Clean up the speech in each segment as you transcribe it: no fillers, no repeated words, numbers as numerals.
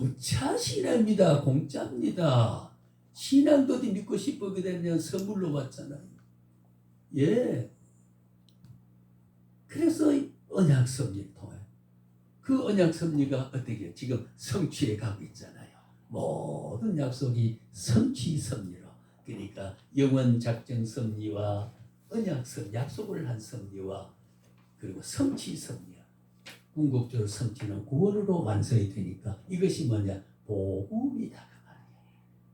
공짜 신앙입니다. 공짜입니다. 신앙도 어디 믿고 싶어 그냥 선물로 받잖아요. 예. 그래서 언약 섭리를 통해 그 언약 섭리가 어떻게 지금 성취해 가고 있잖아요. 모든 약속이 성취 섭리로, 그러니까 영원 작정 섭리와 언약 섭리, 약속을 한 섭리와 그리고 성취 섭리, 궁극적으로 성취는 구원으로 완성이 되니까 이것이 뭐냐? 복음이다 그 말이에요.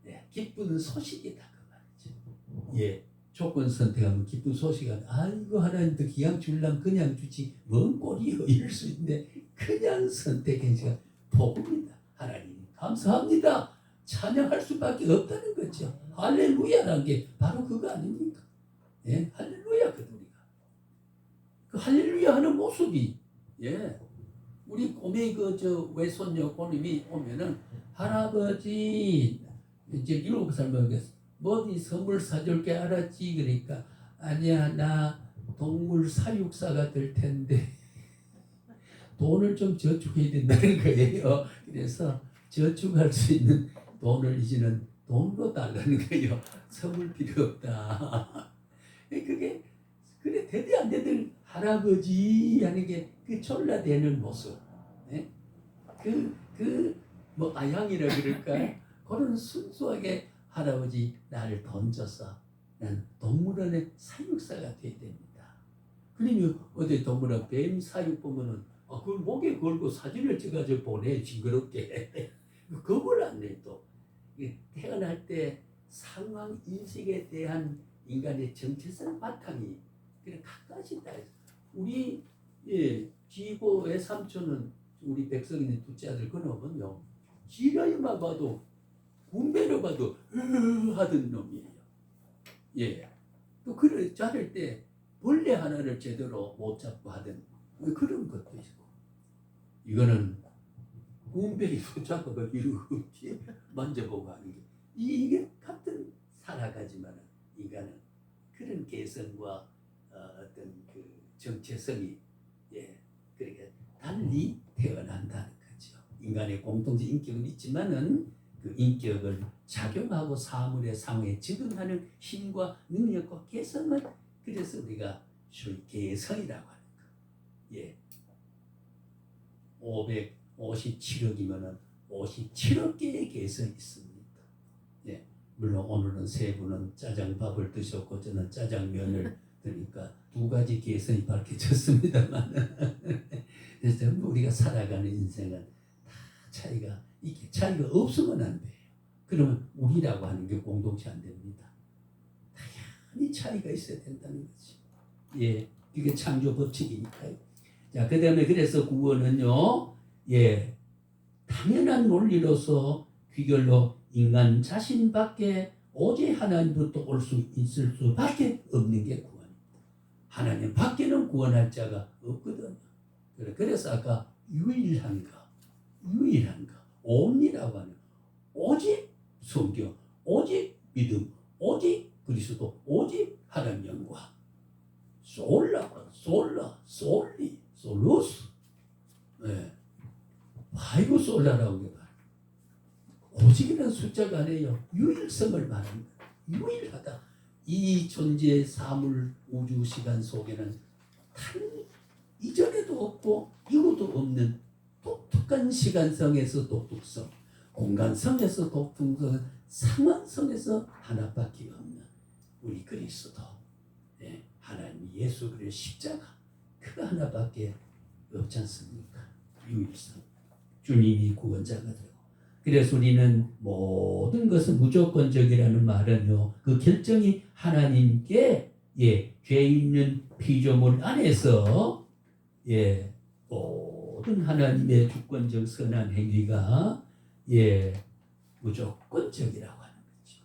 예, 기쁜 소식이다 그 말이죠. 예, 조건 선택하면 기쁜 소식은 아이고 하나님도 기왕 주려면 그냥 주지 뭔 꼴이요 이럴 수 있는데 그냥 선택해서 복음이다. 하나님 감사합니다. 찬양할 수밖에 없다는 거죠. 할렐루야라는 게 바로 그거 아닙니까? 예, 할렐루야거든 우리가. 그 할렐루야 하는 모습이, 예, 우리 꼬맹이 저 외손녀 고님이 오면은 할아버지 이제 7살 먹겠어. 뭐니 선물 사줄 게 알았지? 그러니까 아니야 나 동물 사육사가 될 텐데 돈을 좀 저축해야 된다는 거예요. 그래서 저축할 수 있는 돈을 이제는 돈으로 달라는 거예요. 선물 필요 없다. 그게 그래 되도 안 되든 할아버지 하는 게 그 졸라대는 모습, 예? 뭐 아양이라 그럴까? 그런 순수하게 할아버지 나를 던져서 난 동물원의 사육사가 돼야 됩니다. 그러면 어디 동물원 뱀 사육 보면은 그걸 목에 걸고 사진을 찍어서 보내 징그럽게. 겁을 안 내 또. 태어날 때 상황 인식에 대한 인간의 정체성 바탕이 그래 갖가지 있다. 우리 지고 외삼촌은 우리 백성인 둘째 아들 그놈은요 지라이만 봐도 군배로 봐도 하던 놈이에요. 예. 또 그를 자를 때 벌레 하나를 제대로 못 잡고 하던 그런 것도 있고, 이거는 군배로 잡아가 이렇게 만져보고 하는 게 이게 같은 살아가지만 인간은 그런 개성과 어떤 그 정체성이, 예, 그러니까 달리 태어난다는 거죠. 인간의 공통적 인격은 있지만은 그 인격을 작용하고 사물의 상황에 적응하는 힘과 능력과 개성은, 그래서 우리가 소위 개성이라고 하는 거. 예. 557억이면은 57억 개의 개성이 있습니다. 예. 물론 오늘은 세 분은 짜장밥을 드셨고 저는 짜장면을 드니까 두 가지 개성이 밝혀졌습니다만 그래서 우리가 살아가는 인생은 다 차이가 없으면 안 돼요. 그러면 우리라고 하는 게 공동체 안 됩니다. 다양한 차이가 있어야 된다는 거지. 예, 이게 창조 법칙이니까요. 자, 그 다음에 그래서 구원은요, 예, 당연한 논리로서 귀결로 인간 자신밖에 오직 하나님부터 올 수 있을 수밖에 없는 게 구원입니다. 하나님 밖에는 구원할 자가 없거든요. 그래서 아까 유일한가, 온리라고 하는 오직 성경, 오직 믿음, 오직 그리스도, 오직 하나님 영광. 솔리, 솔루스. 네. 파이브 솔라라고 해요. 오직이라는 숫자가 아니에요. 유일성을 말합니다. 유일하다. 이 존재, 사물, 우주, 시간 속에는 단 이전에도 없고 이후도 없는 독특한 시간성에서 독특성, 공간성에서 독특성, 상황성에서 하나밖에 없는 우리 그리스도, 네, 하나님 예수 그리스도의 십자가, 그 하나밖에 없지 않습니까? 유일성. 주님이 구원자가 되고. 그래서 우리는 모든 것은 무조건적이라는 말은요, 그 결정이 하나님께, 예, 죄 있는 피조물 안에서, 예, 모든 하나님의 주권적 선한 행위가, 예, 무조건적이라고 하는 거죠.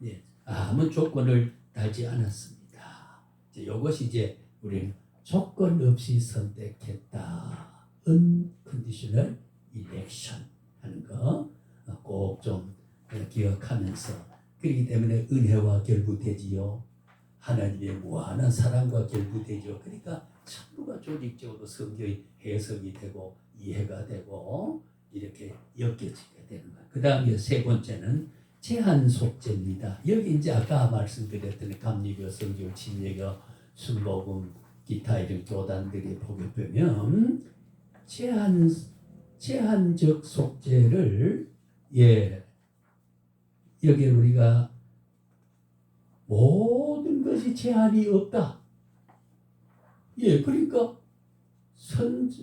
예, 아무 조건을 달지 않았습니다. 이것이 이제 우리는 조건 없이 선택했다. unconditional election 하는 거 꼭 좀 기억하면서, 그렇기 때문에 은혜와 결부되지요. 하나님의 무한한 사랑과 결부되죠. 그러니까 전부가 조직적으로 성경이 해석이 되고 이해가 되고, 이렇게 엮여지게 되는 거예요. 그 다음에 세 번째는 제한 속죄입니다. 여기 이제 아까 말씀드렸던 감리교, 성교, 진리교, 순복음, 기타 이런 교단들이 보게 되면 제한적 속죄를 여기 우리가 모든 것이 제한이 없다. 그러니까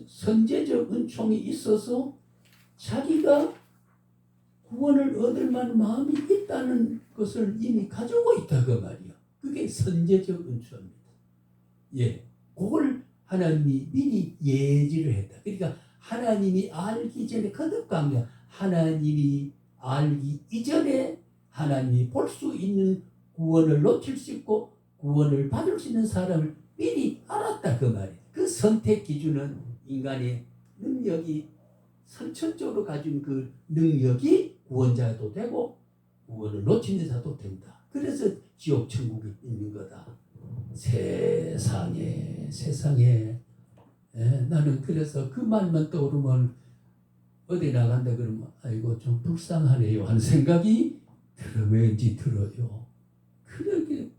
선제적 은총이 있어서 자기가 구원을 얻을 만한 마음이 있다는 것을 이미 가지고 있다 그 말이야. 그게 선제적 은총입니다. 그걸 하나님이 미리 예지를 했다. 그러니까 하나님이 알기 전에 거듭감이야. 하나님이 알기 이전에 하나님이 볼 수 있는 구원을 놓칠 수 있고 구원을 받을 수 있는 사람을 미리 알았다 그 말이야. 그 선택 기준은 인간의 능력이 선천적으로 가진 그 능력이 구원자도 되고 구원을 놓치는 자도 된다. 그래서 지옥 천국이 있는 거다. 세상에 나는 그래서 그 말만 떠오르면 어디 나간다 그러면 아이고 좀 불쌍하네요 하는 생각이 왠지 들어요. 그러게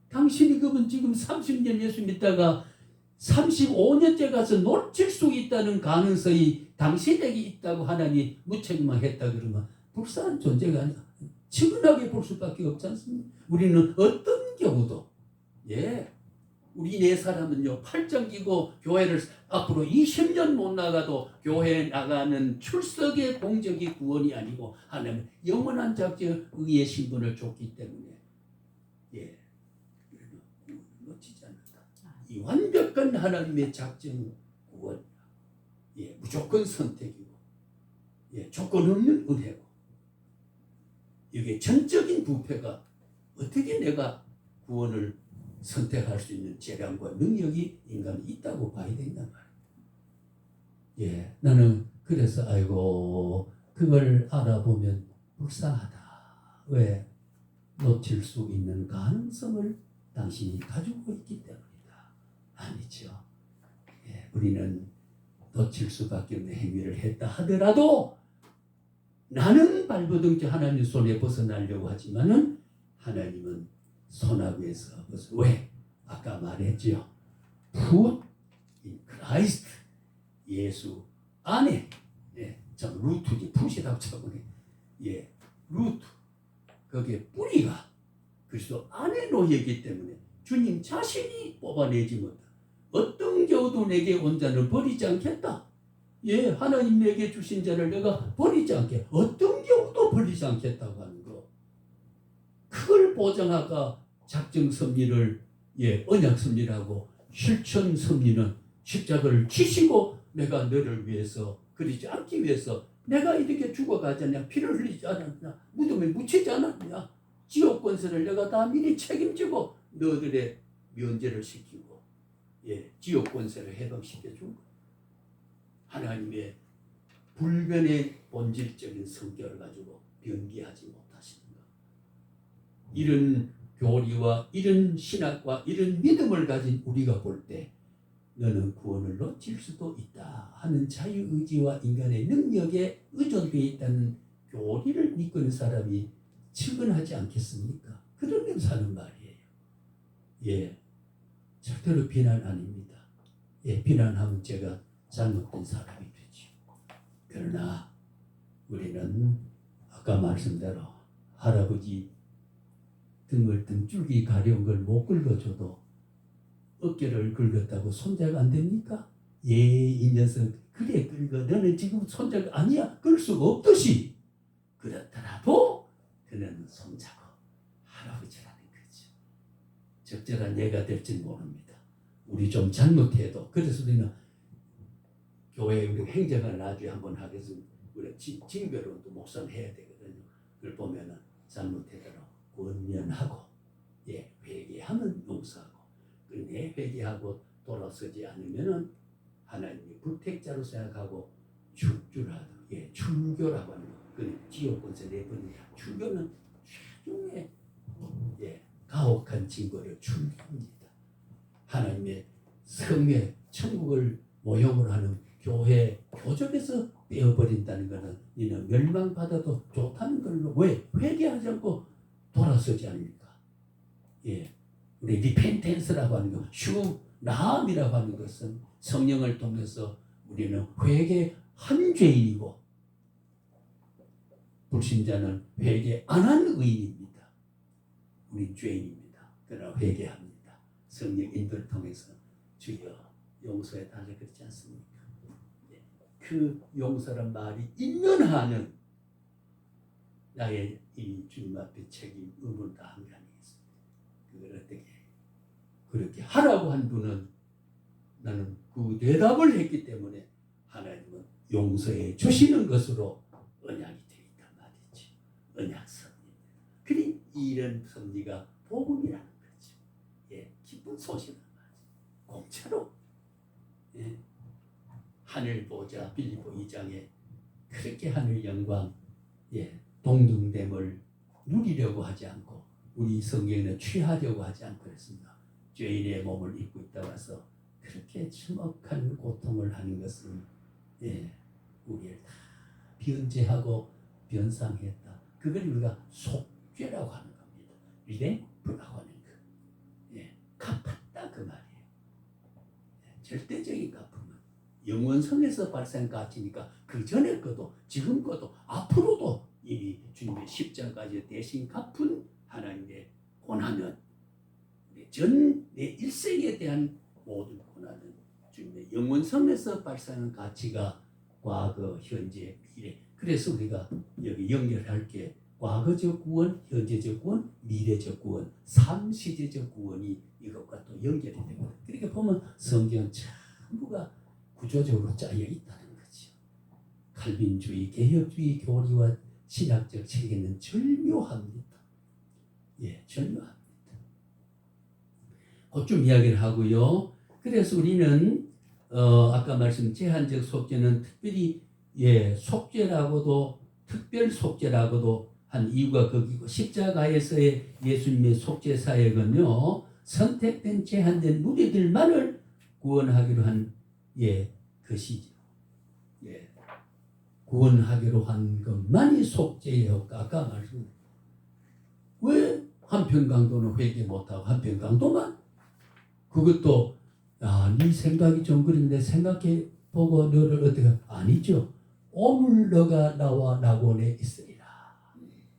당신이 그러면 지금 30년 예수 믿다가 35년째 가서 놓칠 수 있다는 가능성이 당신에게 있다고 하나님이 무책임하겠다 그러면 불쌍한 존재가 아니야. 측은하게 볼 수밖에 없지 않습니까? 우리는 어떤 경우도 우리 네 사람은요 팔짱 끼고 교회를 앞으로 20년 못 나가도 교회에 나가는 출석의 공적이 구원이 아니고 하나님 영원한 작정 의의 신분을 줬기 때문에 놓치지 않는다. 이 완벽한 하나님의 작정 구원 무조건 선택이고 조건 없는 은혜고 이게 전적인 부패가 어떻게 내가 구원을 선택할 수 있는 재량과 능력이 인간이 있다고 봐야 된단 말이에요. 나는 그래서 아이고 그걸 알아보면 불쌍하다. 왜? 놓칠 수 있는 가능성을 당신이 가지고 있기 때문이다. 아니죠. 우리는 놓칠 수밖에 없는 행위를 했다 하더라도 나는 발버둥쳐 하나님 손에 벗어나려고 하지만은 하나님은 손아귀에서 왜? 아까 말했죠. Put in Christ. 예수 안에. 참 루트지. 풋이라고 쳐보네. 루트. 거기에 뿌리가 그리스도 안에 놓여있기 때문에 주님 자신이 뽑아내지 못한다. 어떤 경우도 내게 온 자는 버리지 않겠다. 하나님 내게 주신 자를 내가 버리지 않게. 어떤 경우도 버리지 않겠다고 하는 거. 그걸 보장하가 작정 섭리를 언약 섭리라고 실천 섭리는 십자가를 지시고 내가 너를 위해서 그러지 않기 위해서 내가 이렇게 죽어가지 않냐 피를 흘리지 않았냐 무덤에 묻히지 않았냐 지옥 권세를 내가 다 미리 책임지고 너들의 면제를 시키고 지옥 권세를 해방시켜 준 거야. 하나님의 불변의 본질적인 성격을 가지고 변기하지 못하시는 것. 이런 교리와 이런 신학과 이런 믿음을 가진 우리가 볼 때 너는 구원을 놓칠 수도 있다 하는 자유의지와 인간의 능력에 의존되어 있다는 교리를 믿고 있는 사람이 측은하지 않겠습니까? 그런 데 사는 말이에요. 절대로 비난 아닙니다. 비난하면 제가 잘못된 사람이 되지. 그러나 우리는 아까 말씀대로 할아버지 등을 등줄기 가려운 걸 못 긁어줘도 어깨를 긁었다고 손자가 안 됩니까? 이 녀석 그래 긁어. 너는 지금 손자가 아니야. 끌 수가 없듯이. 그렇더라도 그는 손자고 할아버지라는 거죠. 적절한 예가 될지 모릅니다. 우리 좀 잘못해도 그래서 우리는 교회 우리 행정을 나중에 한번 하겠습니다. 우리 징별론도 목사는 해야 되거든요. 그걸 보면은 잘못해도 권면하고 회개하면 용서하고 내 회개하고 돌아서지 않으면은 하나님이 불택자로 생각하고 축주라도 출교라고 하는 거. 그 지옥 권세 내버리는 출교는 최종의 가혹한 증거를 출교합니다. 하나님의 성의 천국을 모형으로 하는 교회 교적에서 빼어버린다는 것은 너는 멸망받아도 좋다는 걸로. 왜? 회개하지 않고 돌아서지 않습니까? 예, 우리 리펜텐스라고 하는 것, 나함이라고 하는 것은 성령을 통해서 우리는 회개한 죄인이고, 불신자는 회개 안 한 의인입니다. 우리 죄인입니다. 그러나 회개합니다. 성령 인도를 통해서 주여 용서해 달라 그렇지 않습니까? 그 용서란 말이 있는 한은 나의 이 주님 앞에 책임, 의무를 다한 게 아니겠습니까? 그걸 어떻게 그렇게 하라고 한 분은 나는 그 대답을 했기 때문에 하나님은 용서해 주시는 것으로 언약이 되어 있단 말이지. 언약 섭리. 그리 이런 섭리가 복음이라는 거죠. 예, 기쁜 소식은 말이지. 공짜로. 예. 하늘 보자 빌립보 2장에 그렇게 하늘 영광, 예, 동등됨을 누리려고 하지 않고 우리 성경에는 취하려고 하지 않고 그랬습니다. 죄인의 몸을 입고 있다 와서 그렇게 참혹한 고통을 하는 것은, 예, 우리를 다 변제하고 변상했다. 그걸 우리가 속죄라고 하는 겁니다. 리덴프라고 하는 거. 예, 갚았다 그 말이에요. 예, 절대적인 갚음은 영원성에서 발생한 가치니까 그 전에 것도 지금 것도 앞으로도 이미 주님의 십자가에 대신 갚은 하나님의 고난은 내 일생에 대한 모든 고난은 주님의 영원성에서 발생한 가치가 과거, 현재, 미래. 그래서 우리가 여기 연결할 게 과거적 구원, 현재적 구원, 미래적 구원, 삼시대적 구원이 이것과 또 연결이 되거든요. 그렇게 보면 성경 전부가 구조적으로 짜여 있다는 거죠. 칼빈주의, 개혁주의 교리와 신학적 체계는 절묘합니다. 예, 절묘합니다. 그좀 이야기를 하고요. 그래서 우리는 아까 말씀 제한적 속죄는 특별히, 예, 속죄라고도 특별 속죄라고도 한 이유가 거기고, 십자가에서의 예수님의 속죄 사역은요, 선택된 제한된 무리들만을 구원하기로 한, 예, 것이죠. 예, 구원하기로 한 것만이 속죄의 효과. 아까 말씀, 왜 한평강도는 회개 못하고 한평강도만? 그것도 네 생각이 좀 그런데 생각해 보고 너를 어떻게, 아니죠. 오늘 너가 나와 낙원에 있으리라.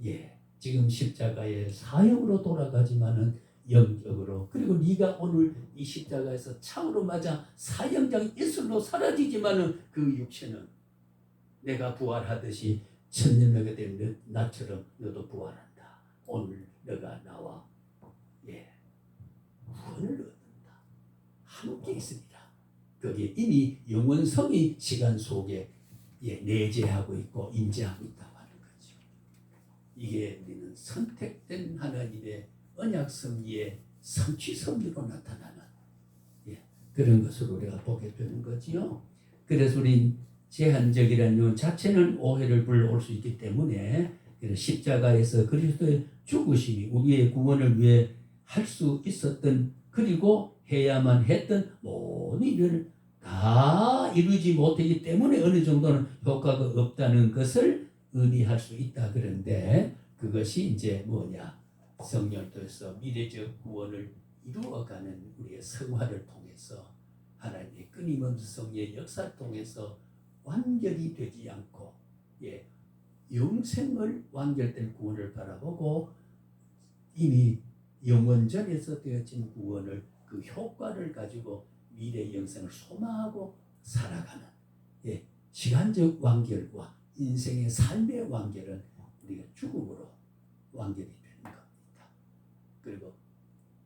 예, 지금 십자가의 사형으로 돌아가지만은 영적으로, 그리고 네가 오늘 이 십자가에서 창으로 맞아 사형장 이슬로 사라지지만은 그 육체는 내가 부활하듯이 천년너가 된 나처럼 너도 부활한다. 오늘 너가 나와, 예, 구원을 얻는다. 함께 있으리라. 거기에 이미 영원성이 시간 속에, 예, 내재하고 있고 임재하고 있다고 하는 거죠. 이게 우리는 선택된 하나님의 언약 섭리의 성취 섭리로 나타나는, 예, 그런 것을 우리가 보게 되는 거지요. 그래서 우리 제한적이라는 것 자체는 오해를 불러올 수 있기 때문에, 십자가에서 그리스도의 죽으심이 우리의 구원을 위해 할 수 있었던, 그리고 해야만 했던 모든 일을 다 이루지 못하기 때문에 어느 정도는 효과가 없다는 것을 의미할 수 있다. 그런데 그것이 이제 뭐냐, 성령을 통해서 미래적 구원을 이루어가는 우리의 성화를 통해서 하나님의 끊임없는 성의 역사를 통해서 완결이 되지 않고, 예, 영생을 완결된 구원을 바라보고 이미 영원전에서 되어진 구원을, 그 효과를 가지고 미래 영생을 소망하고 살아가는, 예, 시간적 완결과 인생의 삶의 완결은 우리가 죽음으로 완결이 되는 겁니다. 그리고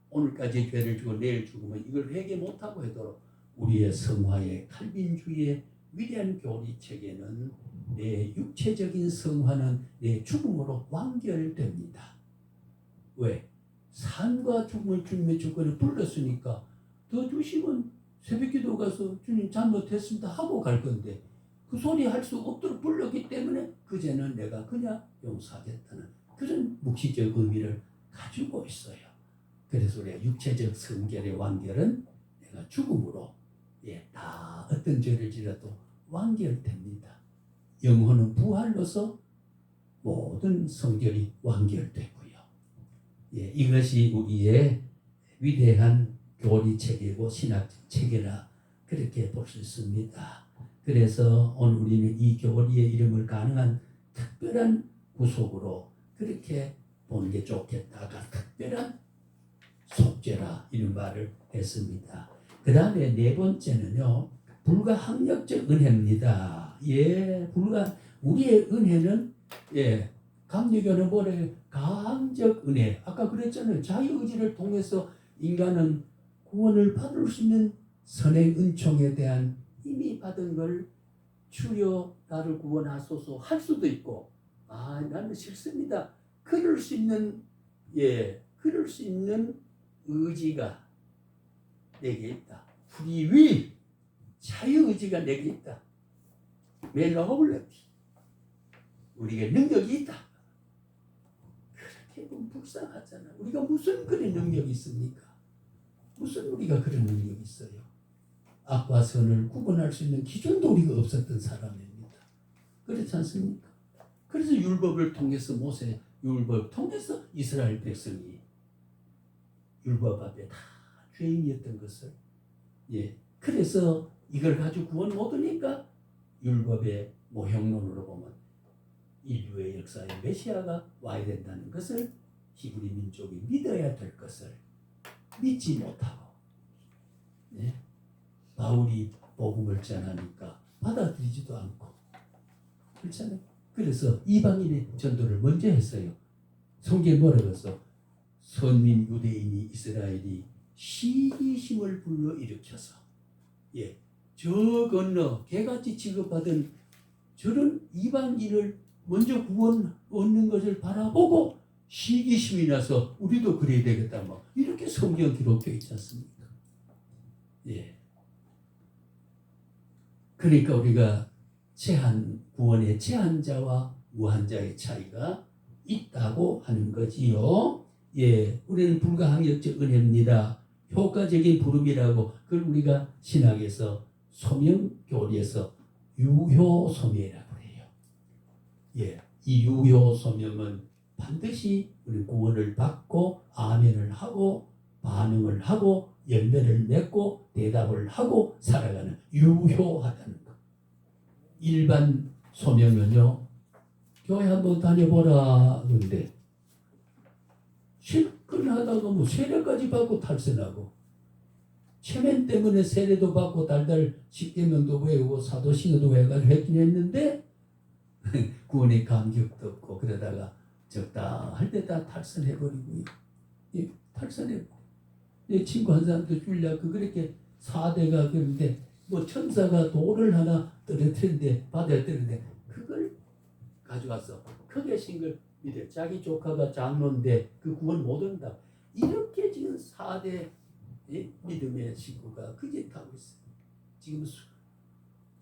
오늘까지 죄를 지고 내일 죽으면 이걸 회개 못하고 해도 우리의 성화의 칼빈주의의 위대한 교리책에는 내 육체적인 성화는 내 죽음으로 완결됩니다. 왜? 삶과 죽음을 주님의 조건에 불렀으니까 더 주시면 새벽기도 가서 주님 잘못했습니다 하고 갈 건데, 그 소리 할 수 없도록 불렀기 때문에 그제는 내가 그냥 용서하겠다는 그런 묵시적 의미를 가지고 있어요. 그래서 우리가 육체적 성결의 완결은 내가 죽음으로, 예, 다 어떤 죄를 지어도 완결됩니다. 영혼은 부활로서 모든 성결이 완결되고요. 예, 이것이 우리의 위대한 교리 체계고 신학적 체계라 그렇게 볼 수 있습니다. 그래서 오늘 우리는 이 교리의 이름을 가능한 특별한 구속으로 그렇게 보는 게 좋겠다가 특별한 속죄라 이런 말을 했습니다. 그 다음에 네 번째는요, 불가항력적 은혜입니다. 예, 우리의 은혜는 예, 감리교는 뭐래? 가항적 은혜. 아까 그랬잖아요. 자유의지를 통해서 인간은 구원을 받을 수 있는 선의 은총에 대한 이미 받은 걸 주여 나를 구원하소서 할 수도 있고, 아 나는 싫습니다. 그럴 수 있는 그럴 수 있는 의지가 내게 있다. 프리윌, 자유의지가 내게 있다. 멜로블레티, 우리가 능력이 있다. 그렇게 보면 불쌍하잖아. 우리가 무슨 그런 능력이 있습니까? 무슨 우리가 그런 능력이 있어요? 악과 선을 구분할 수 있는 기준도 우리가 없었던 사람입니다. 그렇지 않습니까? 그래서 율법을 통해서 모세 율법 통해서 이스라엘 백성이 율법 앞에 다 죄인이었던 것을 그래서 이걸 가지고 구원 못 얻으니까 율법의 모형론으로 보면 인류의 역사에 메시아가 와야 된다는 것을 히브리 민족이 믿어야 될 것을 믿지 못하고 바울이 복음을 전하니까 받아들이지도 않고 그렇잖아요. 그래서 이방인의 전도를 먼저 했어요. 성경에 뭐라고 해서 선민 유대인이 이스라엘이 시기심을 불러일으켜서 저 건너 개같이 취급받은 저런 이방인을 먼저 구원 얻는 것을 바라보고 시기심이 나서 우리도 그래야 되겠다 뭐 이렇게 성경 기록되어 있지 않습니까? 그러니까 우리가 구원의 제한자와 무한자의 차이가 있다고 하는 거지요. 우리는 불가항력적 은혜입니다. 효과적인 부름이라고 그걸 우리가 신학에서 소명교리에서 유효소명이라고 해요. 이 유효소명은 반드시 우리 구원을 받고 아멘을 하고 반응을 하고 열매를 맺고 대답을 하고 살아가는 유효하다는 것. 일반 소명은요, 교회 한번 다녀보라 그런데 실컷 하다가 뭐 세례까지 받고 탈선하고 체면 때문에 세례도 받고 달달 십계명도 외우고 사도신경도 외워가지고 했긴 했는데 구원의 감격도 없고 그러다가 적당할 때 다 탈선해버리고 탈선해버리고 내 친구 한 사람도 줄려고 그렇게 4대가 그런데 뭐 천사가 돌을 하나 떨어뜨렸는데 바다에 떨어뜨렸는데 그걸 가져와서 크게 신걸 믿어. 자기 조카가 장로인데 그 구원 못 얻는다. 이렇게 지금 4대 믿음의 식구가 그 짓 하고 있어요. 지금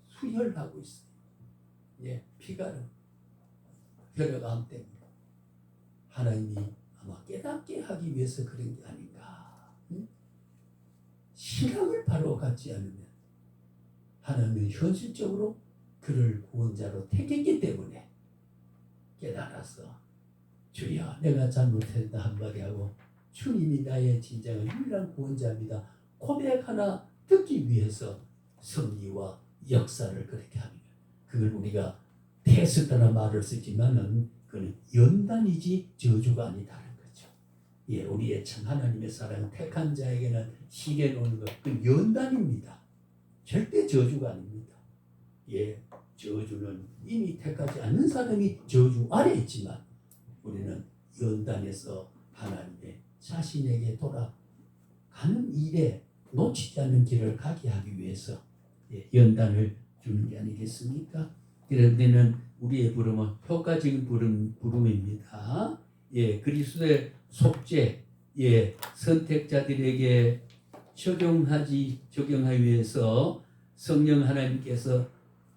수혈하고 있어요. 피가름, 혈액암 때문에. 하나님이 아마 깨닫게 하기 위해서 그런 게 아닌가. 신앙을 바로 갖지 않으면 하나님은 현실적으로 그를 구원자로 택했기 때문에 깨달아서 주여 내가 잘못했다 한마디 하고 주님이 나의 진정한 유일한 구원자입니다. 고백 하나 듣기 위해서 섭리와 역사를 그렇게 합니다. 그걸 우리가 테스트나 말을 쓰지만은 그는 연단이지 저주가 아니다는 거죠. 우리의 참 하나님의 사랑 택한 자에게는 시계는 오는 것 그건 연단입니다. 절대 저주가 아닙니다. 저주는 이미 택하지 않는 사람이 저주 아래 있지만 우리는 연단에서 하나님의 자신에게 돌아가는 일에 놓치지 않는 길을 가게 하기 위해서 연단을 주는 게 아니겠습니까? 그런데는 우리의 부름은 효과적인 부름입니다. 그리스도의 속죄, 선택자들에게 적용하기 위해서 성령 하나님께서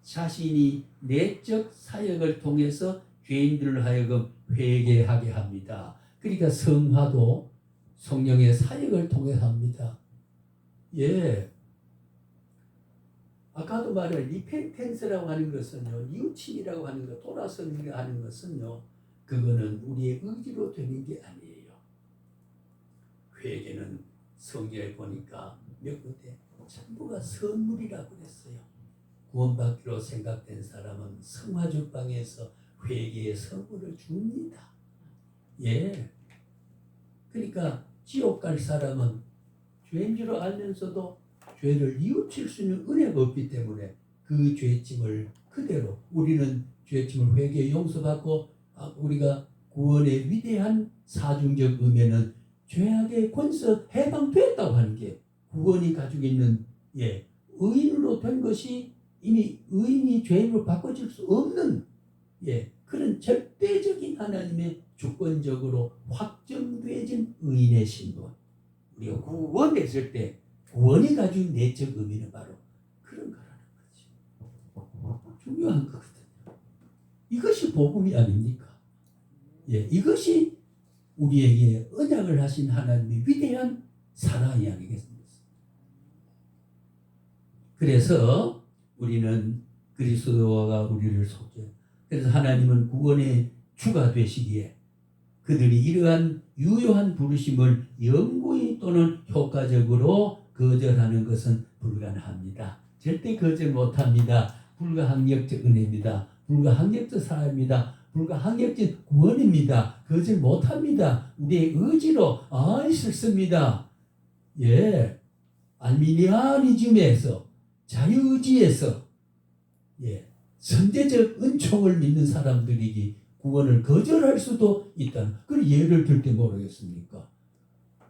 자신이 내적 사역을 통해서 죄인들을 하여금 회개하게 합니다. 그러니까 성화도 성령의 사역을 통해 합니다. 아까도 말한 리펜텐스라고 하는 것은요, 뉘우침이라고 하는 것, 돌아서기가 하는 것은요, 그거는 우리의 의지로 되는 게 아니에요. 회개는 성경에 보니까 몇 군데 전부가 선물이라고 그랬어요. 구원받기로 생각된 사람은 성화죽방에서 회개의 선물을 줍니다. 예. 그러니까 지옥 갈 사람은 죄인 줄 알면서도 죄를 뉘우칠 수 있는 은혜가 없기 때문에 그 죄짐을 그대로 우리는 죄짐을 회개 용서받고 우리가 구원의 위대한 사중적 의미는 죄악의 권세 해방됐다고 하는 게 구원이 가지고 있는 의인으로 된 것이 이미 의인이 죄인으로 바꿔질 수 없는 그런 절대적인 하나님의 주권적으로 확정되어진 의인의 신분. 우리가 구원됐을 때 구원이 가지고 내적 의미는 바로 그런 거라는 거지. 중요한 거거든요. 이것이 복음이 아닙니까? 이것이 우리에게 언약을 하신 하나님의 위대한 사랑이 아니겠습니까? 그래서 우리는 그리스도가 우리를 속죄. 그래서 하나님은 구원의 주가 되시기에 그들이 이러한 유효한 부르심을 영구히 또는 효과적으로 거절하는 것은 불가능합니다. 절대 거절 못합니다. 불가항력적 은혜입니다. 불가항력적 사랑입니다. 불가항력적 구원입니다. 거절 못합니다. 우리의 의지로 싫습니다. 알미니아니즘에서 자유의지에서 선제적 은총을 믿는 사람들이 구원을 거절할 수도 있다. 그걸 예를 들 때 모르겠습니까?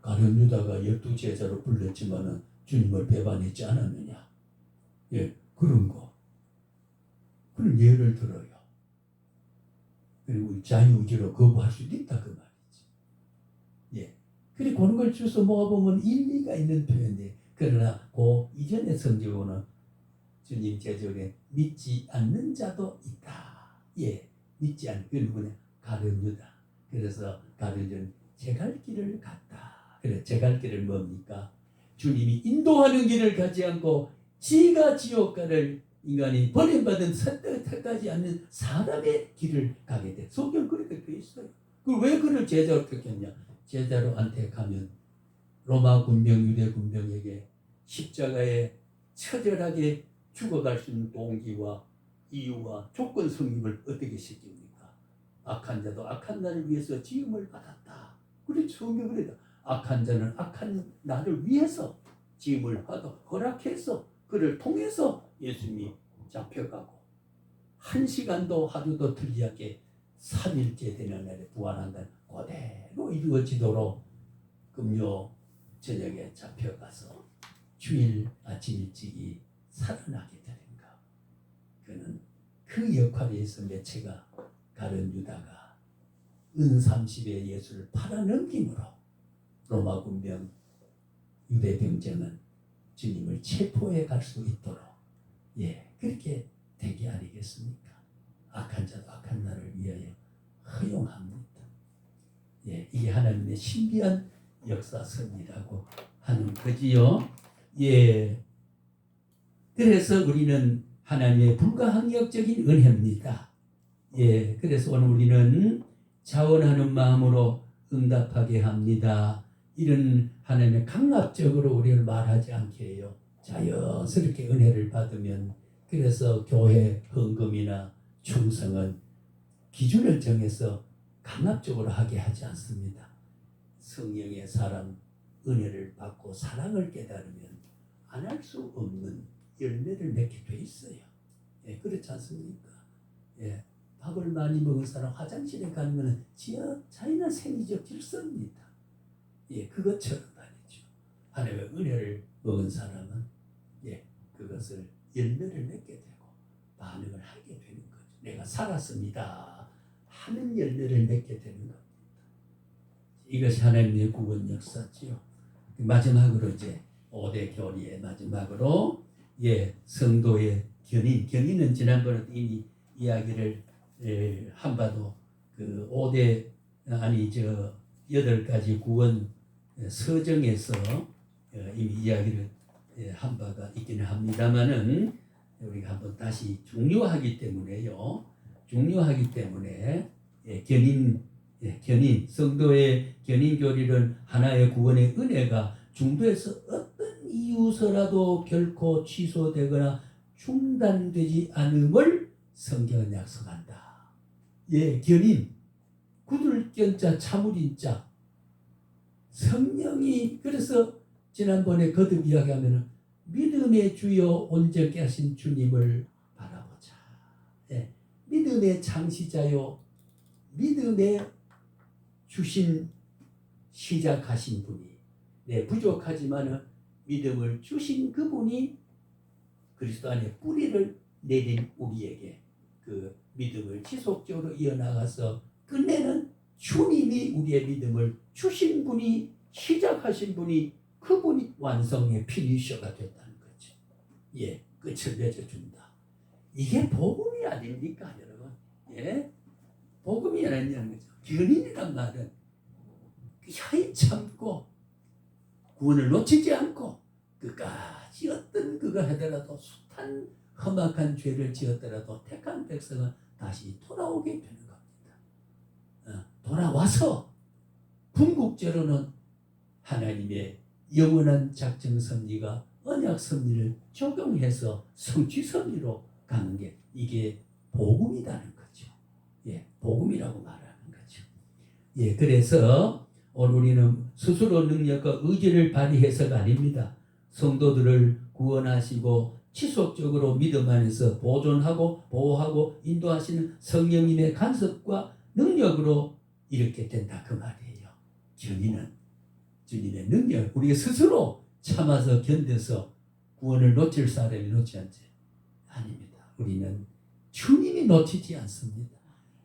가룟 유다가 12제자로 불렸지만은 주님을 배반했지 않았느냐? 그런 거. 그런 예를 들어요. 그리고 자유의지로 거부할 수도 있다 그 말이지. 그리고 그런 걸 주워서 모아보면 일리가 있는 표현이에요. 그러나 그 이전의 성경은 주님 제적에 믿지 않는 자도 있다. 믿지 않는 그 누구냐? 가룟 유다. 그래서 가룟 유다는 제 갈 길을 갔다. 그래, 제 갈 길을 뭡니까? 주님이 인도하는 길을 가지 않고 지가 지옥 가를 인간이 버림받은 선택하지 않는 사람의 길을 가게 돼. 성경 그렇게 돼 있어요. 왜 그를 제자로 택했냐? 제자로 안 택하면 로마 군병, 유대 군병에게 십자가에 처절하게 죽어갈 수 있는 동기와 이유와 조건 성립을 어떻게 시킵니까? 악한 자도 악한 나를 위해서 지음을 받았다. 그래 성경은 그래다. 악한 자는 악한 나를 위해서 지음을 받아 허락해서 그를 통해서 예수님이 잡혀가고 1시간도 하루도 틀리하게 3일째 되는 날에 부활한다는 그대로 이루어지도록 금요 저녁에 잡혀가서 주일 아침 일찍이 살아나게 되는가. 그는 그 역할에서 매체가 가룟 유다가 은30의 예수를 팔아넘김으로 로마 군병 유대 병정은 주님을 체포해 갈 수 있도록 그렇게 된 게 아니겠습니까? 악한 자도 악한 나를 위하여 허용합니다. 이게 하나님의 신비한 역사성이라고 하는 거지요. 그래서 우리는 하나님의 불가항력적인 은혜입니다. 그래서 오늘 우리는 자원하는 마음으로 응답하게 합니다. 이런 하나님의 강압적으로 우리를 말하지 않게 해요. 자연스럽게 은혜를 받으면 그래서 교회 헌금이나 충성은 기준을 정해서 강압적으로 하게 하지 않습니다. 성령의 사랑, 은혜를 받고 사랑을 깨달으면 안 할 수 없는 열매를 맺게 돼 있어요. 그렇지 않습니까? 밥을 많이 먹은 사람 화장실에 가면 자연한 생리적 질서입니다. 그것처럼 말이죠. 하나님의 은혜를 먹은 사람은 그것을 열매를 맺게 되고 반응을 하게 되는 거죠. 내가 살았습니다 하는 열매를 맺게 되는 겁니다. 이것이 하나님의 구원 역사지요. 마지막으로 이제 5대 교리의 마지막으로 성도의 견인은 지난번에 이미 이야기를 한 바도 그 5대 8가지 구원 서정에서 이미 이야기를 한 바가 있기는 합니다만은 우리가 한번 다시 중요하기 때문에요. 중요하기 때문에 견인 성도의 견인 교리는 하나의 구원의 은혜가 중도에서 어떤 이유서라도 결코 취소되거나 중단되지 않음을 성경은 약속한다. 견인 굳을 견자 참을인 자 성령이 그래서 지난번에 거듭 이야기하면은 믿음의 주여 온전케 하신 주님을 바라보자. 믿음의 창시자요 믿음의 주신 시작하신 분이 부족하지만은 믿음을 주신 그분이 그리스도 안에 뿌리를 내린 우리에게 그 믿음을 지속적으로 이어나가서 끝내는 주님이 우리의 믿음을 주신 분이 시작하신 분이 그분이 완성의 피니셔가 됐다는 거죠. 끝을 맺어준다. 이게 복음이 아닙니까, 여러분? 복음이 아니냐는 거죠. 견인이란 말은 혀에 참고 구원을 놓치지 않고 끝까지 어떤 그가 하더라도 숱한 험악한 죄를 지었더라도 택한 백성은 다시 돌아오게 되는 겁니다. 돌아와서 궁극적으로는 하나님의 영원한 작정 섭리가 언약 섭리를 적용해서 성취 섭리로 가는 게 이게 복음이라는 거죠. 복음이라고 말하는 거죠. 그래서 오늘 우리는 스스로 능력과 의지를 발휘해서가 아닙니다. 성도들을 구원하시고 지속적으로 믿음 안에서 보존하고 보호하고 인도하시는 성령님의 간섭과 능력으로 이렇게 된다 그 말이에요. 견인은 주님의 능력, 우리가 스스로 참아서 견뎌서 구원을 놓칠 사람이 놓지 않지 아닙니다. 우리는 주님이 놓치지 않습니다.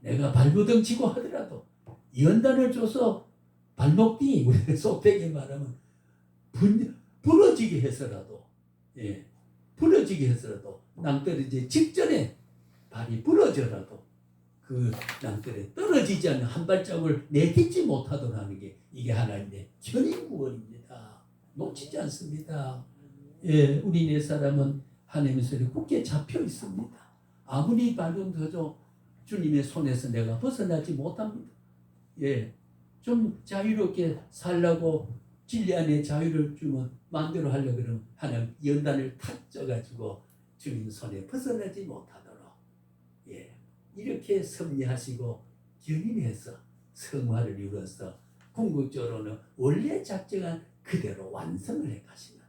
내가 발버둥 치고 하더라도 연단을 줘서 발목이 우리 속되게 말하면 부러지게 해서라도 부러지게 해서라도 낭떠러지 직전에 발이 부러져라도 그 낭떠러지에 떨어지지 않는 한 발짝을 내딛지 못하도록 하는 게 이게 하나님의 견인 구원입니다. 놓치지 않습니다. 우리 네 사람은 하나님의 손에 굳게 잡혀 있습니다. 아무리 발버둥쳐도 주님의 손에서 내가 벗어나지 못합니다. 좀 자유롭게 살라고 진리 안에 자유를 주면 마음대로 하려고 그러면 하나님 연단을 탁 쪄가지고 주님 손에 벗어나지 못하도록 이렇게 섭리하시고 견인해서 성화를 이루어서 궁극적으로는 원래 작정한 그대로 완성을 해 가시는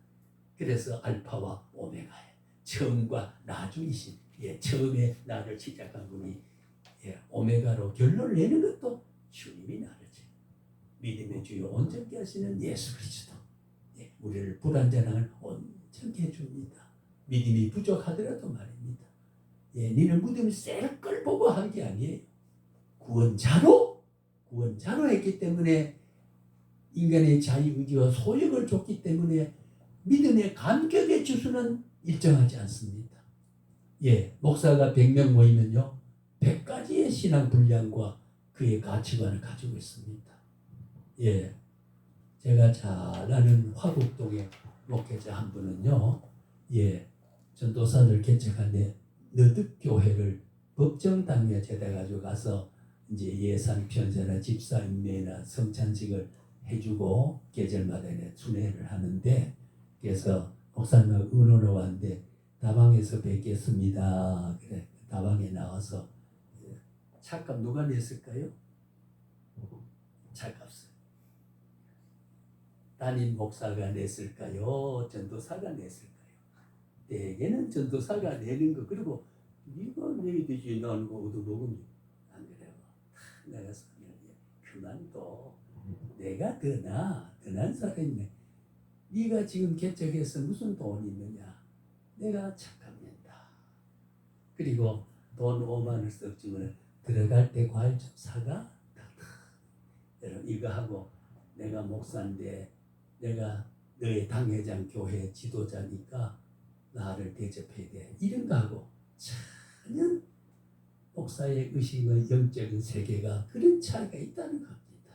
그래서 알파와 오메가의 처음과 나중이신 처음에 나를 시작한 분이 오메가로 결론을 내는 것도 주님이 나르지. 믿음의 주요 온전케 하시는 예수 그리스도 우리를 불완전함을 온전케 해줍니다. 믿음이 부족하더라도 말입니다. 니는 믿음이 셀 걸 보고 한 게 아니에요. 구원자로 했기 때문에 인간의 자유의지와 소욕을 줬기 때문에 믿음의 간격의 주수는 일정하지 않습니다. 목사가 100명 모이면요 100가지의 신앙 분량과 그의 가치관을 가지고 있습니다. 제가 잘 아는 화곡동의 목회자 한 분은요 전도사를 개척하는데 너득교회를 법정당에 제대 가지고 가서 이제 예산 편세나 집사 임매나 성찬식을 해주고 계절마다 순회를 하는데 그래서 목사님하고 의논을 왔는데 다방에서 뵙겠습니다. 그래 다방에 나와서 차값 누가 냈을까요? 차값을 담임 목사가 냈을까요? 전도사가 냈을까요? 대개는 전도사가 내는 거 그리고 네가 내야 되지 나는 거 얻어먹으면 안 그래요. 내가 그만둬. 내가 더 나은 사람이네. 네가 지금 개척해서 무슨 돈이 있느냐. 내가 착각낸다. 그리고 돈 5만 원 썩 주면 들어갈 때 과일 좀 사가. 여러분 이거 하고 내가 목사인데 내가 너의 당회장 교회 지도자니까 나를 대접해야 돼. 이런 거 하고 전혀 목사의 의식의 영적인 세계가 그런 차이가 있다는 겁니다.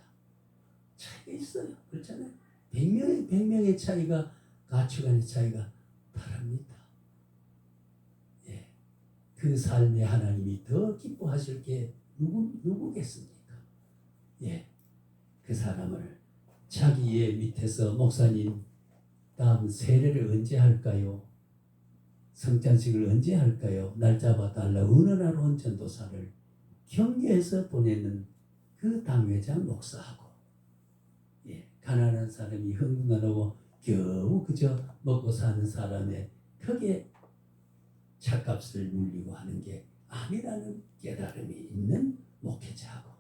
차이가 있어요. 그렇잖아요. 100명의 차이가 가치관의 차이가 다릅니다. 그 삶에 하나님이 더 기뻐하실 게 누구겠습니까? 예, 그 사람을 자기의 밑에서 목사님 다음 세례를 언제 할까요? 성찬식을 언제 할까요? 날 잡아달라 어느 날 온 전도사를 격려해서 보내는 그 당회장 목사하고, 예, 가난한 사람이 흥분만 하고 겨우 그저 먹고 사는 사람의 크게 찻값을 물리고 하는 게 아니라는 깨달음이 있는 목회자하고,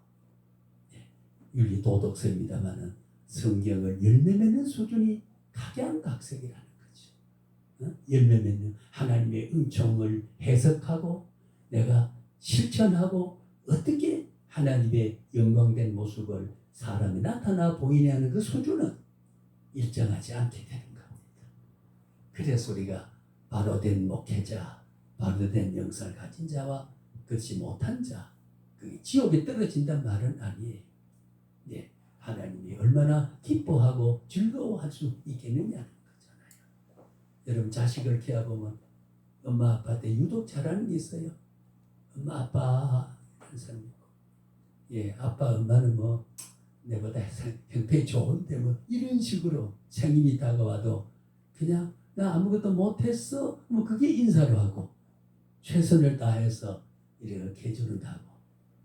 예, 윤리 도덕서입니다마는 성경을 열매 맺는 수준이 각양각색이라는 거죠. 열매 맺는 하나님의 은총을 해석하고 내가 실천하고 어떻게 하나님의 영광된 모습을 사람에 나타나 보이냐는 그 수준은 일정하지 않게 되는 겁니다. 그래서 우리가 바로 된 목회자, 바로 된 영성을 가진 자와 그렇지 못한 자, 그 지옥에 떨어진단 말은 아니에요. 예, 하나님이 얼마나 기뻐하고 즐거워할 수 있겠느냐는 거잖아요. 여러분 자식을 키워보면 엄마 아빠한테 유독 잘하는 게 있어요. 엄마 아빠 하는 사람 있고, 예, 아빠 엄마는 뭐 내보다 형편이 좋은데 뭐 이런 식으로 생일이 다가와도 그냥 나 아무것도 못했어 뭐 그게 인사로 하고 최선을 다해서 이렇게 해주는다고.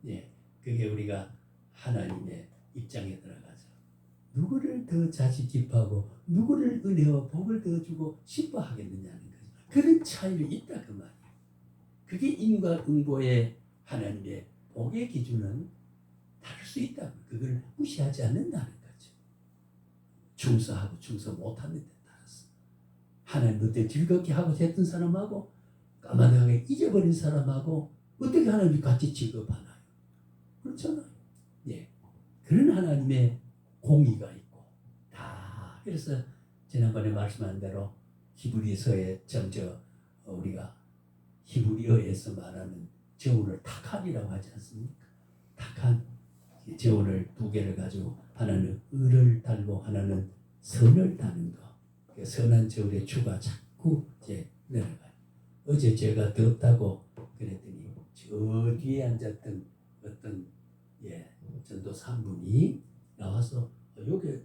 예, 그게 우리가 하나님의 입장에 들어가서 누구를 더 자식 기뻐하고 누구를 은혜와 복을 더 주고 싶어하겠느냐는 거죠. 그런 차이가 있다 그 말이에요. 그게 인과응보의 하나님의 복의 기준은 다를 수 있다. 그걸 무시하지 않는다는 거죠. 충성하고 충성 못하는 데 따라서 하나님 그때 즐겁게 하고 했던 사람하고 까마득하게 잊어버린 사람하고 어떻게 하나님이 같이 취급하나요? 그렇잖아요. 예, 그런 하나님의 공의가 있고 다. 그래서 지난번에 말씀한 대로 히브리서의 우리가 히브리어에서 말하는 저울을 타칸이라고 하지 않습니까? 타칸 저울을 두 개를 가지고 하나는 을을 달고 하나는 선을 다는 거. 선한 저울의 추가 자꾸 이제 내려가요. 어제 제가 덥다고 그랬더니 저 뒤에 앉았던 어떤 전도사 한 분이 나와서 여기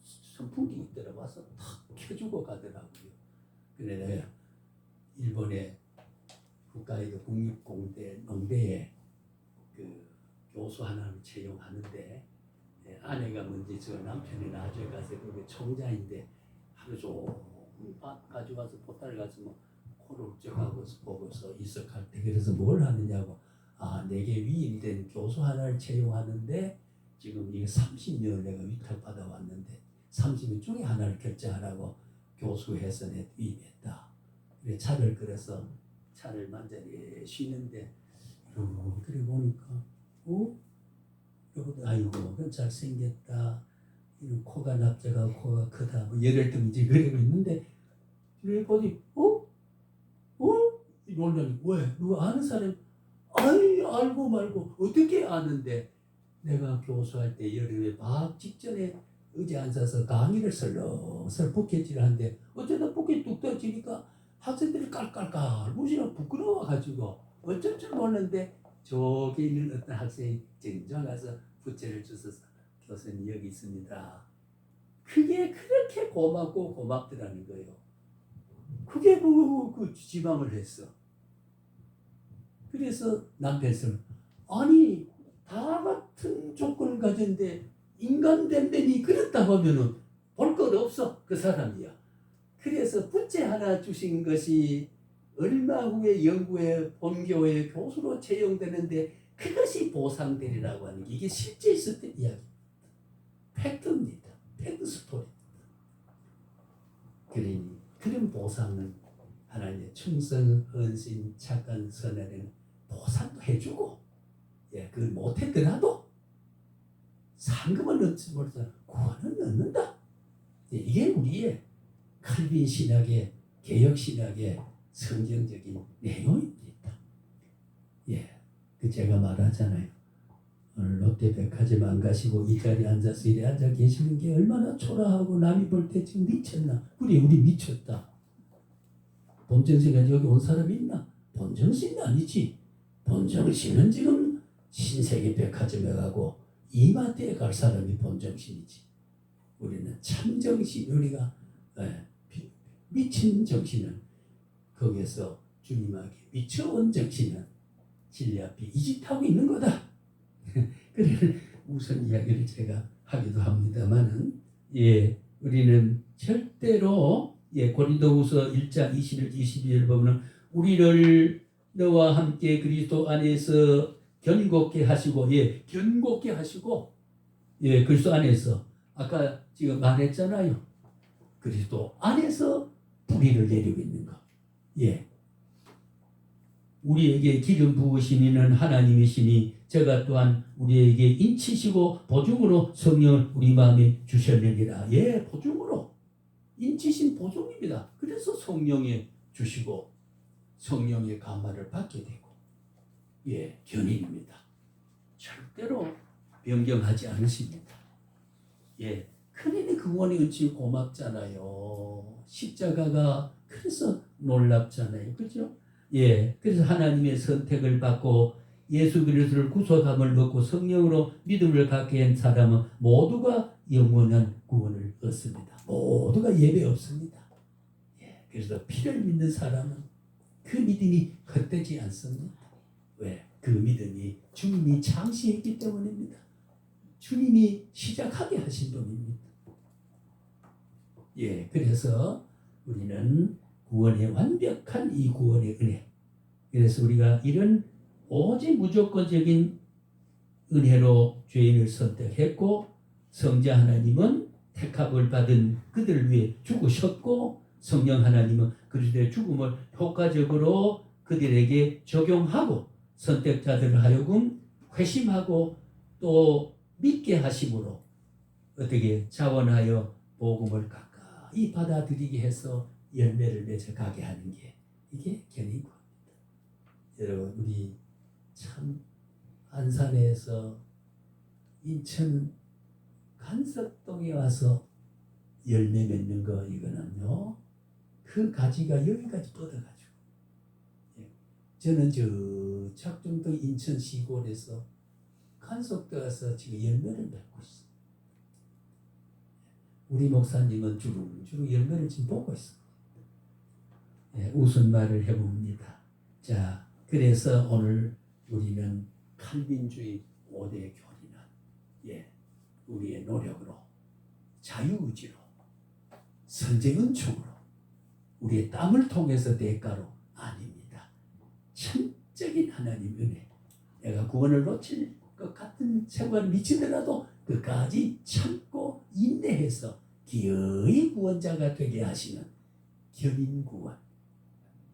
선풍기 있더라 와서 탁 켜주고 가더라고요. 그래 내가 일본의 국가의도 국립공대 농대에 그 교수 하나를 채용하는데 아내가 먼저 저 남편이 나중에 가서 거기 총장인데 하루 종일 가져가서 보따리 가서 뭐 코를 훌쩍하고 보고서 이석할 때 그래서 뭘 하느냐고 내게 위임이 된 교수 하나를 채용하는데 지금 이게 30년 내가 위탁받아 왔는데 30년 중에 하나를 결정하라고 교수해서 내 위임했다. 그래 차를 끌어서 차를 만져내 쉬는데 그래 보니까 아이고 그건 잘생겼다. 코가 납작하고 코가 크다. 뭐 예를 들면 이제 그러고 있는데 그래 보니 놀라니 왜? 누가 아는 사람? 아니 알고 말고 어떻게 아는데 내가 교수할 때 여름에 방학 직전에 의자에 앉아서 강의를 설렁설렁 붓겠지를 하는데 어쩌다 붓기 뚝 떨어지니까 학생들이 깔깔깔 무시나 부끄러워가지고 어쩔 줄 모르는데 저기 있는 어떤 학생이 정정 가서 부채를 주셔서 교수님 여기 있습니다. 그게 그렇게 고맙고 고맙더라는 거예요. 그게 그 지방을 했어. 그래서 남편은 아니 다 같은 조건을 가졌는데 인간된 면이 그렇다 보면은 볼 것 없어 그 사람이야. 그래서 부채 하나 주신 것이 얼마 후에 영구의 본교의 교수로 채용되는데 그것이 보상되리라고 하는 게 이게 실제 있었던 이야기입니다. 팩트입니다. 팩트 스토리입니다. 그러니 그런 보상은 하나님의 충성, 헌신, 착한 선행은 보상도 해주고 그걸 못했더라도 상금을 넣지 못해서 구원은 넣는다. 이게 우리의 칼빈 신학의 개혁 신학의 성경적인 내용입니다. 그 제가 말하잖아요. 오늘 롯데백화점 안 가시고 이 자리에 앉아서 이래 앉아 계시는 게 얼마나 초라하고 남이 볼 때 지금 미쳤나? 우리 미쳤다. 범전생가 여기 온 사람 있나? 본정신은 아니지. 본정신은 지금 신세계 백화점에 가고 이마트에 갈 사람이 본정신이지. 우리는 참정신, 우리가 미친 정신은 거기에서 주님에게 미쳐온 정신은 진리 앞에 이짓하고 있는 거다. 그래 우선 이야기를 제가 하기도 합니다만은 우리는 절대로 고린도후서 1장 21, 22절 보면은 우리를 너와 함께 그리스도 안에서 견고케 하시고 견고케 하시고 그리스도 안에서 아까 지금 말했잖아요. 그리스도 안에서 뿌리를 내리고 있는 거. 우리에게 기름 부으신 이는 하나님이시니 저가 또한 우리에게 인치시고 보증으로 성령을 우리 마음에 주셨느니라. 보증으로 인치신 보증입니다. 그래서 성령에 주시고 성령의 감화를 받게 되고 견인입니다. 절대로 변경하지 않으십니다. 큰일이 그원의 은치 고맙잖아요. 십자가가 그래서 놀랍잖아요. 그렇죠? 그래서 하나님의 선택을 받고 예수 그리스도를 구속함을 얻고 성령으로 믿음을 갖게 한 사람은 모두가 영원한 구원을 얻습니다. 모두가 예외 없습니다. 그래서 피를 믿는 사람은 그 믿음이 헛되지 않습니다. 왜? 그 믿음이 주님이 창시했기 때문입니다. 주님이 시작하게 하신 분입니다. 그래서 우리는 구원의 완벽한 이 구원의 은혜. 그래서 우리가 이런 오직 무조건적인 은혜로 죄인을 선택했고 성자 하나님은 택함을 받은 그들을 위해 죽으셨고 성령 하나님은 그리스도의 죽음을 효과적으로 그들에게 적용하고 선택자들을 하여금 회심하고 또 믿게 하심으로 어떻게 자원하여 복음을 가까이 받아들이게 해서 열매를 맺어가게 하는 게 이게 견인구입니다. 여러분 우리 참 안산에서 인천 간석동에 와서 열매 맺는 거 이거는요 그 가지가 여기까지 뻗어가지고 저는 저 작정동 인천 시골에서 간석도 가서 지금 열매를 맺고 있어요. 우리 목사님은 주로 열매를 지금 보고 있습니다. 우선 말을 해봅니다. 자, 그래서 오늘 우리는 칼빈주의 5대 교리는 우리의 노력으로 자유의지로 선제은총으로 우리의 땀을 통해서 대가로 아닙니다. 천적인 하나님 은혜. 내가 구원을 놓칠 것 같은 생활을 미치더라도 끝까지 참고 인내해서 기어이 구원자가 되게 하시는 견인구원.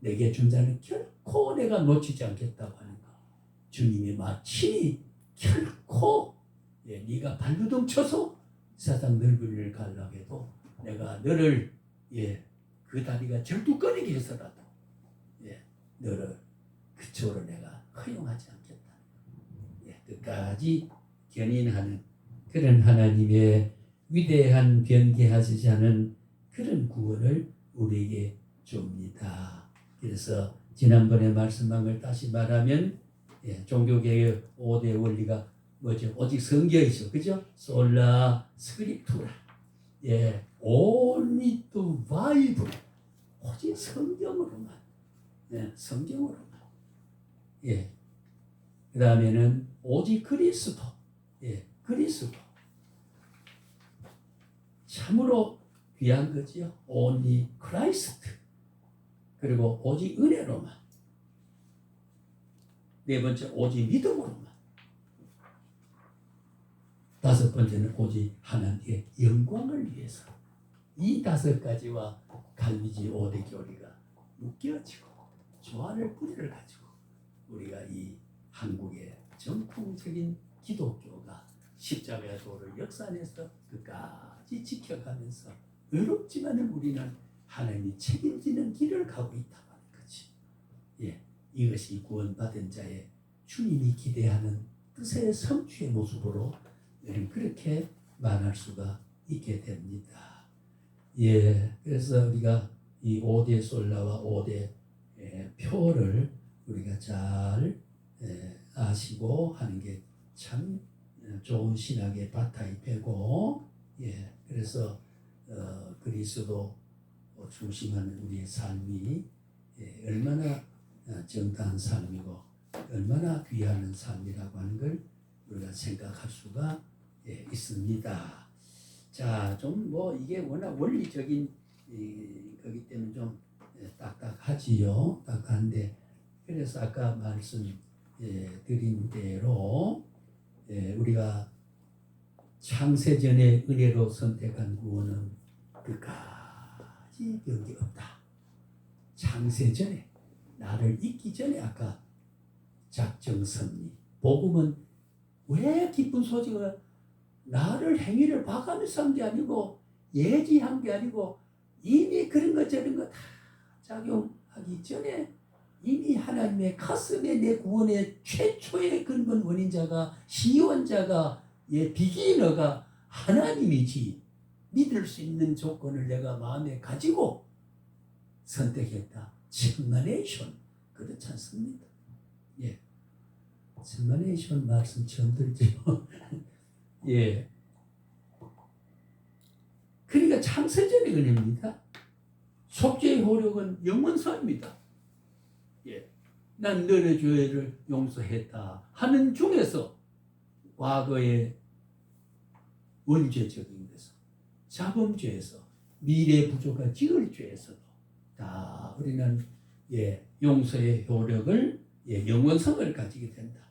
내게 준 자는 결코 내가 놓치지 않겠다고 하는 거. 주님이 마치 결코 네가 발버둥 쳐서 세상 넓은이를 가려고 해도 내가 너를 그 다리가 절뚝거리게 해서라도 너를 그쪽으로 내가 허용하지 않겠다. 끝까지 견인하는 그런 하나님의 위대한 변개하시지 않은 그런 구원을 우리에게 줍니다. 그래서 지난번에 말씀한 걸 다시 말하면 종교개혁 5대 원리가 뭐죠? 오직 성경이죠. 그죠? 솔라 스크립투라. only the Bible. 오직 성경으로만. 성경으로만. 그 다음에는 오직 그리스도. 그리스도. 참으로 귀한 거지요. only Christ. 그리고 오직 은혜로만. 네 번째 오직 믿음으로만. 다섯 번째는 오직 하나님의 영광을 위해서. 이 다섯 가지와 갈비지 5대 교리가 묶여지고 조화를 뿌리를 가지고 우리가 이 한국의 전통적인 기독교가 십자가의 도를 역사에서 끝까지 지켜가면서 어렵지만은 우리는 하나님이 책임지는 길을 가고 있다고 하는 거지. 이것이 구원받은 자의 주님이 기대하는 뜻의 성취의 모습으로 그렇게 말할 수가 있게 됩니다. 그래서 우리가 이 5대 솔라와 5대 표를 우리가 잘 아시고 하는 게 참 좋은 신학의 바탕이 되고, 그래서 그리스도 중심하는 우리의 삶이 얼마나 정당한 삶이고 얼마나 귀한 삶이라고 하는 걸 우리가 생각할 수가 있습니다. 자, 좀 뭐 이게 워낙 원리적인 거기 때문에 좀 딱딱하지요. 딱딱한데, 그래서 아까 말씀드린 대로 우리가 창세전에 은혜로 선택한 구원은 끝까지 변기 없다. 창세전에, 나를 잊기 전에, 아까 작정섭리, 복음은 왜 기쁜 소식을 나를 행위를 봐가면서 한 게 아니고 예지한 게 아니고 이미 그런 것 저런 거 다 작용하기 전에 이미 하나님의 가슴에 내 구원의 최초의 근본 원인자가 시원자가 비기너가 하나님이지, 믿을 수 있는 조건을 내가 마음에 가지고 선택했다. 츤마네이션, 그렇지 않습니까? 츤마네이션 말씀 처음 들죠. 그러니까 창세전의 은혜입니다. 속죄의 효력은 영원사입니다. 난 너의 죄를 용서했다 하는 중에서 과거의 원죄적인 데서, 자범죄에서, 미래 부족한 지을 죄에서도 다 우리는 용서의 효력을 영원성을 가지게 된다.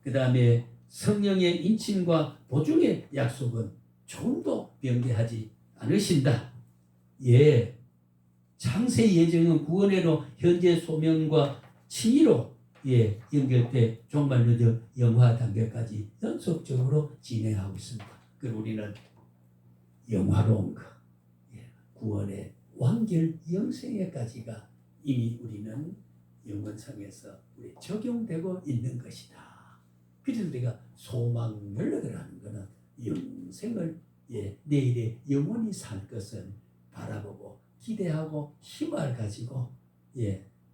그 다음에 성령의 인침과 보증의 약속은 조금도 변개하지 않으신다. 창세 예정은 구원회로 현재 소명과 칭의로 연결돼 종말 늦어 영화 단계까지 연속적으로 진행하고 있습니다. 그리고 우리는 영화로운 것, 구원의 완결 영생에까지가 이미 우리는 영원성에서 우리 적용되고 있는 것이다. 그래서 우리가 소망연락을 하는 것은 영생을 내일의 영원히 살 것을 바라보고 기대하고 희망을 가지고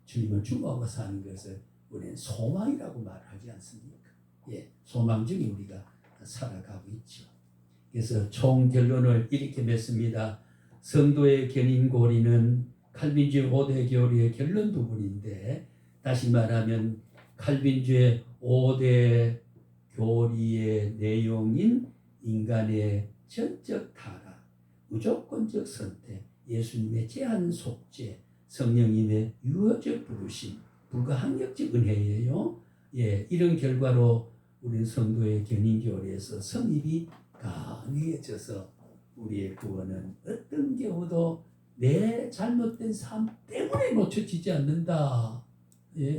주님을 주목하고 사는 것을 우리는 소망이라고 말하지 않습니까? 소망 중에 우리가 살아가고 있죠. 그래서 총 결론을 이렇게 맺습니다. 성도의 견인고리는 칼빈주의 5대 교리의 결론 부분인데, 다시 말하면 칼빈주의 5대 교리의 내용인 인간의 전적 타락, 무조건적 선택, 예수님의 제한 속죄, 성령님의 유효적 부르심, 불가항력적 은혜예요. 이런 결과로 우리 성도의 견인교리에서 성립이 가능해져서 우리의 구원은 어떤 경우도 내 잘못된 삶 때문에 놓쳐지지 않는다.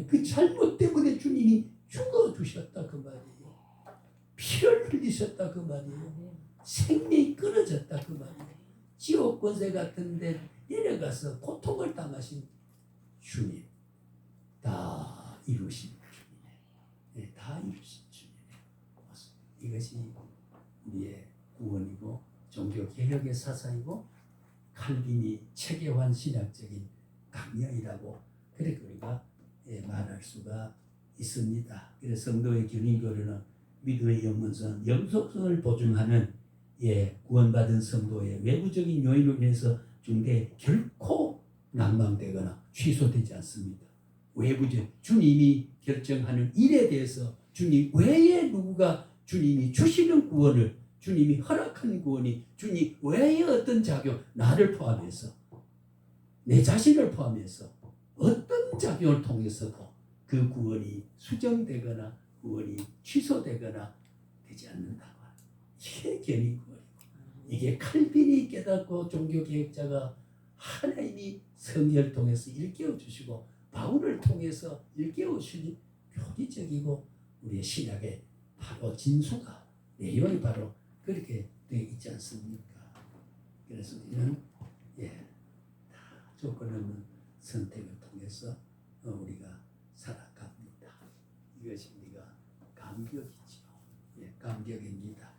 그 잘못 때문에 주님이 죽어주셨다 그 말이에요. 피를 흘리셨다 그 말이에요. 생명이 끊어졌다 그 말이에요. 지옥 권세 같은 데 내려가서 고통을 당하신 주님, 다 이루신 주님이네. 다 이루신 주님이네. 이것이 우리의 구원이고 종교 개혁의 사상이고 칼빈이 체계화한 신학적인 강령이라고 그렇게 우리가 말할 수가 있습니다. 그래서 성도의 견인거리는 믿음의 영원성, 영속성을 보증하는 구원받은 성도의 외부적인 요인으로 인해서 중대 결코 낭망되거나 취소되지 않습니다. 외부적 주님이 결정하는 일에 대해서 주님 외에 누구가 주님이 주시는 구원을, 주님이 허락한 구원이 주님 외에 어떤 작용, 나를 포함해서 내 자신을 포함해서 어떤 작용을 통해서도 그 구원이 수정되거나 구원이 취소되거나 되지 않는다고. 이게 견인구원이고, 이게 칼빈이 깨닫고 종교개혁자가 하나님이 성령을 통해서 일깨워 주시고 바울을 통해서 일깨워 주신 교리적이고 우리의 신학의 바로 진수가, 내용이 바로 그렇게 되어 있지 않습니까? 그래서 우리는 다 조건 없는 선택을 통해서 우리가 살아갑니다. 이것이 우리가 감격이죠. 감격입니다.